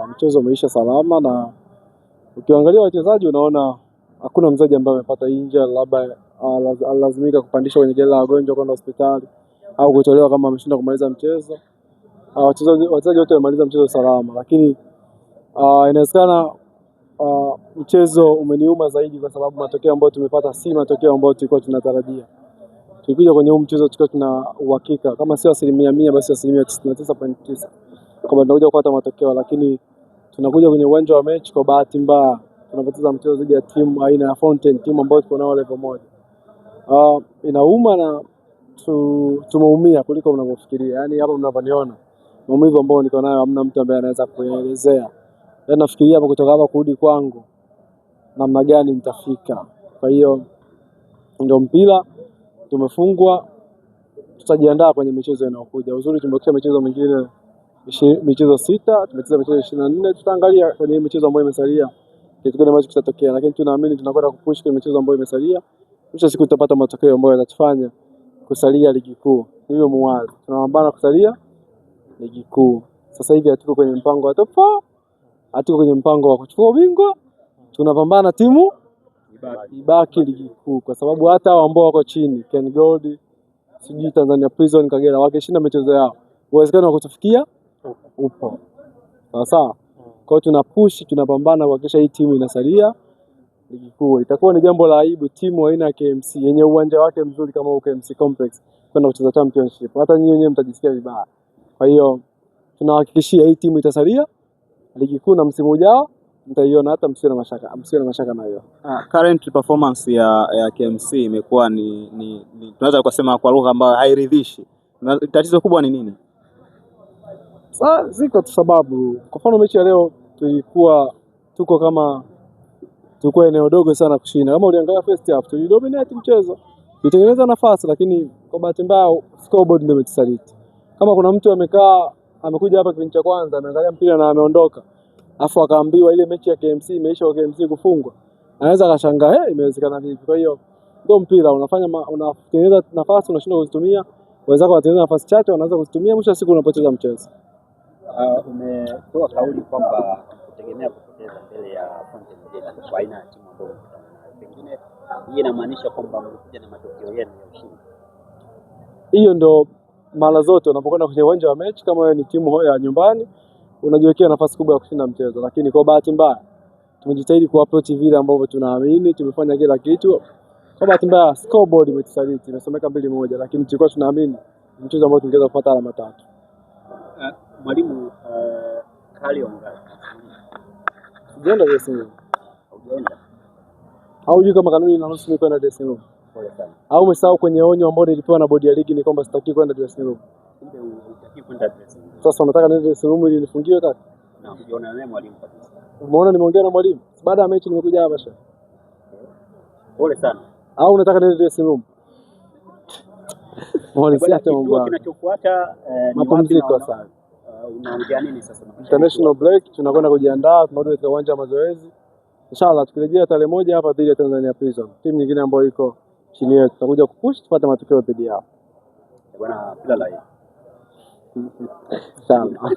Mchezo umeisha salama na ukiangalia wachezaji unaona hakuna mchezaji ambaye amepata injury, labda lazimika kupandishwa kwenye gari la wagonjwa kwenda hospitali au kutolewa kama ameshinda kumaliza mchezo. Wachezaji wote wamemaliza mchezo salama, lakini inawezekana mchezo umeniuma zaidi kwa sababu matokeo ambayo tumepata si matokeo ambayo tulikuwa tunatarajia. Tulikuja kwenye huu mchezo tukiwa tuna uhakika kama sio 100% basi 99.9 kama tunakuja kupata matokeo, lakini tunakuja kwenye uwanja wa mechi kwa bahati mbaya tunapoteza mchezo dhidi ya timu aina ya Fountain, timu ambayo tuko nao level moja. Inauma na tumeumia kuliko mnavyofikiria. Yaani hapa mnavyoniona maumivu ambayo niko nayo hamna mtu ambaye anaweza kuelezea. Yaani nafikiria hapa kutoka hapa kurudi kwangu namna gani nitafika. Kwa hiyo ndio mpira, tumefungwa, tutajiandaa kwenye michezo inayokuja. Uzuri tumebakisha michezo mingine michezo 6, tumecheza michezo 24, tutaangalia kwenye michezo ambayo imesalia kitu gani ambacho kitatokea, lakini tunaamini tunakwenda kupush kwenye michezo ambayo imesalia. Mwisho siku tutapata matokeo ambayo yatatufanya kusalia ligi kuu. Hiyo muwazi, tunapambana kusalia ligi kuu. Sasa hivi hatuko kwenye mpango wa top 4, hatuko kwenye mpango wa kuchukua ubingwa. Tunapambana timu ibaki ligi kuu, kwa sababu hata hao ambao wako chini Ken Gold, sijui Tanzania Prison, Kagera wakishinda michezo yao, uwezekano wa kutufikia upo. Sawa. Kwa hiyo tuna push, tunapambana kuhakikisha hii timu inasalia ligi kuu. Itakuwa ni jambo la aibu timu aina ya KMC yenye uwanja wake mzuri kama KMC Complex kwenda kucheza championship. Hata nyinyi wenyewe mtajisikia vibaya. Kwa hiyo tunahakikishia hii timu itasalia ligi kuu na msimu ujao mtaiona, hata msiwe na mashaka na hiyo. Current performance ya KMC imekuwa ni tunaweza kusema kwa lugha ambayo hairidhishi. Tatizo kubwa ni nini? Ziko sababu. Kwa mfano mechi ya leo tulikuwa eneo dogo sana kushinda. Kama uliangalia first half tulidominate mchezo, tulitengeneza nafasi, lakini kwa bahati mbaya scoreboard ndio imetusaliti. Kama kuna mtu amekuja hapa kipindi cha kwanza ameangalia mpira na ameondoka, afu akaambiwa ile mechi ya KMC imeisha kwa KMC kufungwa, anaweza akashangaa imewezekana vipi? Kwa hiyo ndio mpira, unatengeneza nafasi unashindwa kuzitumia, wenzako wanatengeneza nafasi chache wanaanza kuzitumia, mwisho wa siku unapoteza mchezo. Umetoa kauli kwamba kutegemea kupoteza mbele ya Fountain Gate kwa aina ya timu ambayo pengine hii inamaanisha kwamba mlikuja na matokeo yenu ya ushindi. Hiyo ndo mara zote unapokwenda kwenye uwanja wa mechi, kama wewe ni timu ya nyumbani unajiwekea nafasi kubwa ya kushinda mchezo, lakini kwa bahati mbaya tumejitahidi kuapproach vile ambavyo tunaamini, tumefanya kila kitu. Kwa bahati mbaya scoreboard imetusaliti, imesomeka 2-1, lakini tulikuwa tunaamini mchezo ambao tungeweza kupata alama 3. Mwalimu Kalionga unaenda dressing room au juu kama kanuni inaruhusu mimi kwenda dressing room? Pole sana. Au umesahau kwenye onyo ambao nilipewa na bodi ya ligi ni kwamba sitaki kwenda dressing room? Kumbe hutaki kwenda dressing room. Sasa unataka niende dressing room ili nifungiwe kaka? Na unaona naye mwalimu kabisa. Umeona nimeongea na mwalimu baada ya mechi, nimekuja hapa sasa. Pole sana. Au unataka niende dressing room? Mwalimu si hata mambo. Kinachofuata ni mapumziko sana. Unaongea nini sasa? International break, tunakwenda kujiandaa, tunarudi katika uwanja wa mazoezi. Inshallah tukirejea tarehe 1 hapa dhidi ya Tanzania Prison, timu nyingine ambayo iko chini yetu, tutakuja kupush tupate matokeo dhidi yao. Bwana kila la hii. Sana.